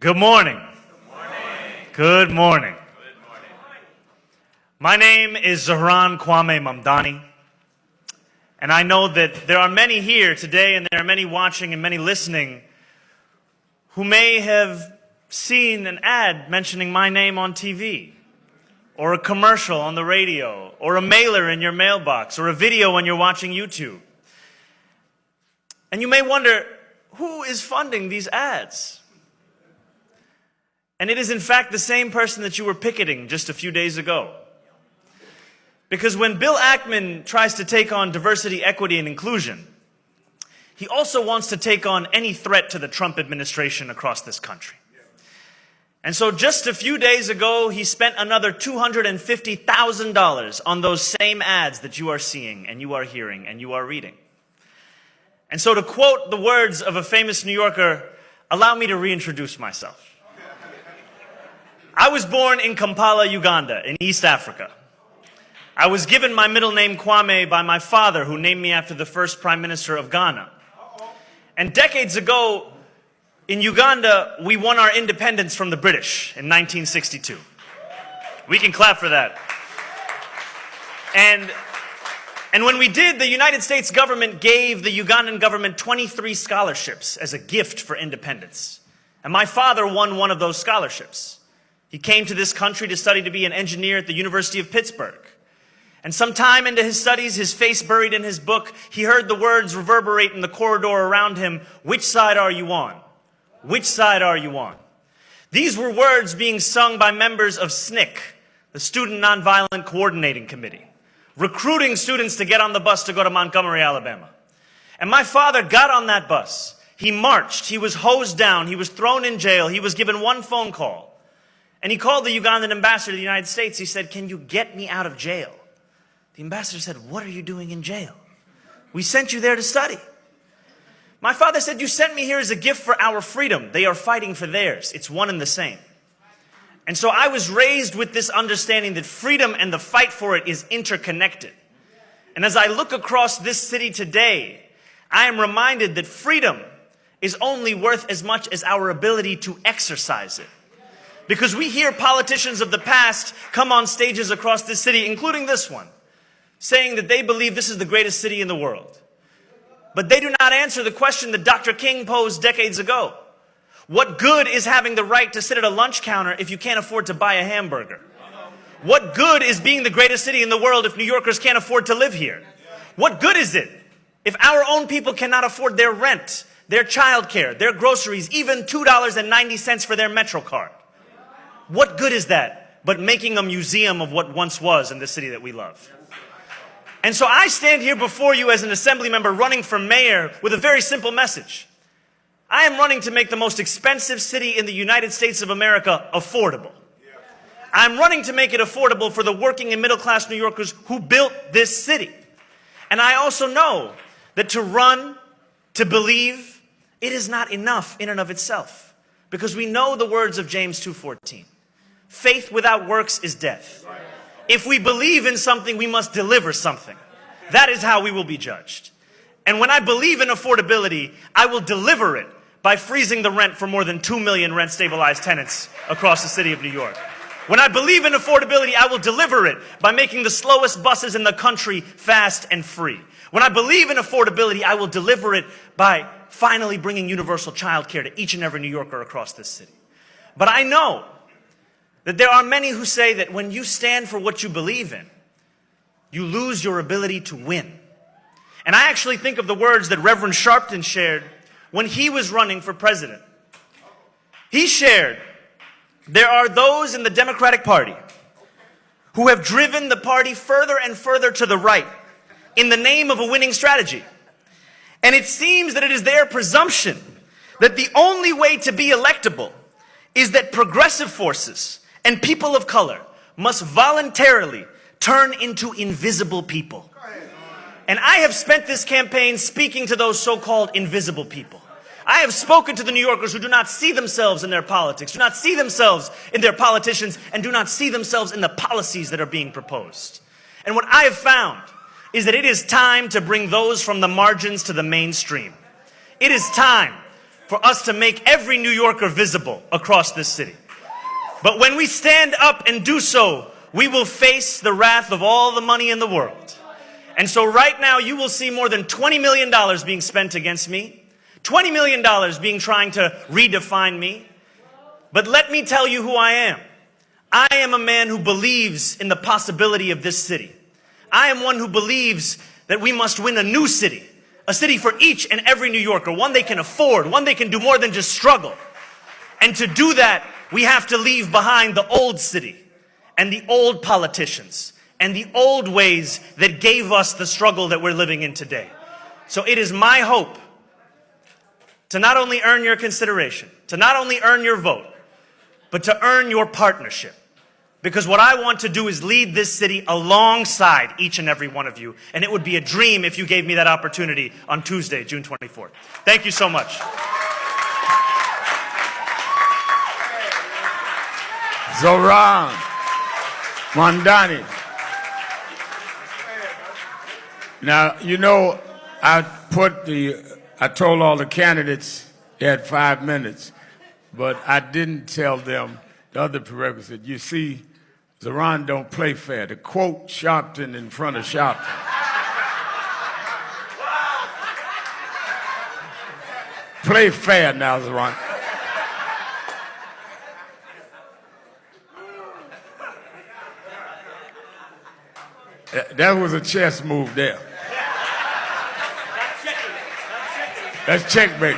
Good morning. Good morning. Good morning. Good morning. My name is Zohran mamdani, and I know that there are many here today, and there are many watching and many listening who may have seen an ad mentioning my name on TV, or a commercial on the radio, or a mailer in your mailbox, or a video when you're watching YouTube. And you may wonder, who is funding these ads? And it is in fact the same person that you were picketing just a few days ago. Because when Bill Ackman tries to take on diversity, equity, and inclusion, he also wants to take on any threat to the Trump administration across this country. And so just a few days ago, he spent another $250,000 on those same ads that you are seeing and you are hearing and you are reading. And so to quote the words of a famous New Yorker, allow me to reintroduce myself. I was born in Kampala, Uganda, in East Africa. I was given my middle name Kwame by my father, who named me after the first Prime Minister of Ghana. And decades ago, in Uganda, we won our independence from the British in 1962. We can clap for that. And when we did, the United States government gave the Ugandan government 23 scholarships as a gift for independence. And my father won one of those scholarships. He came to this country to study to be an engineer at the University of Pittsburgh. And sometime into his studies, his face buried in his book, he heard the words reverberate in the corridor around him, "Which side are you on? Which side are you on?" These were words being sung by members of SNCC, the Student Nonviolent Coordinating Committee, recruiting students to get on the bus to go to Montgomery, Alabama. And my father got on that bus. He marched. He was hosed down. He was thrown in jail. He was given one phone call. And he called the Ugandan ambassador to the United States. He said, "Can you get me out of jail?" The ambassador said, "What are you doing in jail? We sent you there to study." My father said, "You sent me here as a gift for our freedom. They are fighting for theirs. It's one and the same." And so I was raised with this understanding that freedom and the fight for it is interconnected. And as I look across this city today, I am reminded that freedom is only worth as much as our ability to exercise it. Because we hear politicians of the past come on stages across this city, including this one, saying that they believe this is the greatest city in the world. But they do not answer the question that Dr. King posed decades ago. What good is having the right to sit at a lunch counter if you can't afford to buy a hamburger? What good is being the greatest city in the world if New Yorkers can't afford to live here? What good is it if our own people cannot afford their rent, their childcare, their groceries, even $2.90 for their Metro card? What good is that but making a museum of what once was in the city that we love? And so I stand here before you as an assembly member running for mayor with a very simple message. I am running to make the most expensive city in the United States of America affordable. I'm running to make it affordable for the working and middle class New Yorkers who built this city. And I also know that to run, to believe, it is not enough in and of itself. Because we know the words of James 2:14. Faith without works is death. If we believe in something, we must deliver something. That is how we will be judged. And when I believe in affordability, I will deliver it by freezing the rent for more than 2 million rent-stabilized tenants across the city of New York. When I believe in affordability, I will deliver it by making the slowest buses in the country fast and free. When I believe in affordability, I will deliver it by finally bringing universal childcare to each and every New Yorker across this city. But I know that there are many who say that when you stand for what you believe in, you lose your ability to win. And I actually think of the words that Reverend Sharpton shared when he was running for president. He shared, there are those in the Democratic Party who have driven the party further and further to the right in the name of a winning strategy. And it seems that it is their presumption that the only way to be electable is that progressive forces and people of color must voluntarily turn into invisible people. And I have spent this campaign speaking to those so-called invisible people. I have spoken to the New Yorkers who do not see themselves in their politics, do not see themselves in their politicians, and do not see themselves in the policies that are being proposed. And what I have found is that it is time to bring those from the margins to the mainstream. It is time for us to make every New Yorker visible across this city. But when we stand up and do so, we will face the wrath of all the money in the world. And so right now you will see more than $20 million being spent against me, $20 million being trying to redefine me. But let me tell you who I am. I am a man who believes in the possibility of this city. I am one who believes that we must win a new city, a city for each and every New Yorker, one they can afford, one they can do more than just struggle. And to do that, we have to leave behind the old city and the old politicians and the old ways that gave us the struggle that we're living in today. So it is my hope to not only earn your consideration, to not only earn your vote, but to earn your partnership. Because what I want to do is lead this city alongside each and every one of you. And it would be a dream if you gave me that opportunity on Tuesday, June 24th. Thank you so much. Zohran, mamdani. Now, you know, I told all the candidates they had 5 minutes, but I didn't tell them the other prerequisite. You see, Zohran don't play fair. To quote Sharpton in front of Sharpton. Play fair now, Zohran. That was a chess move there. That's checkmate.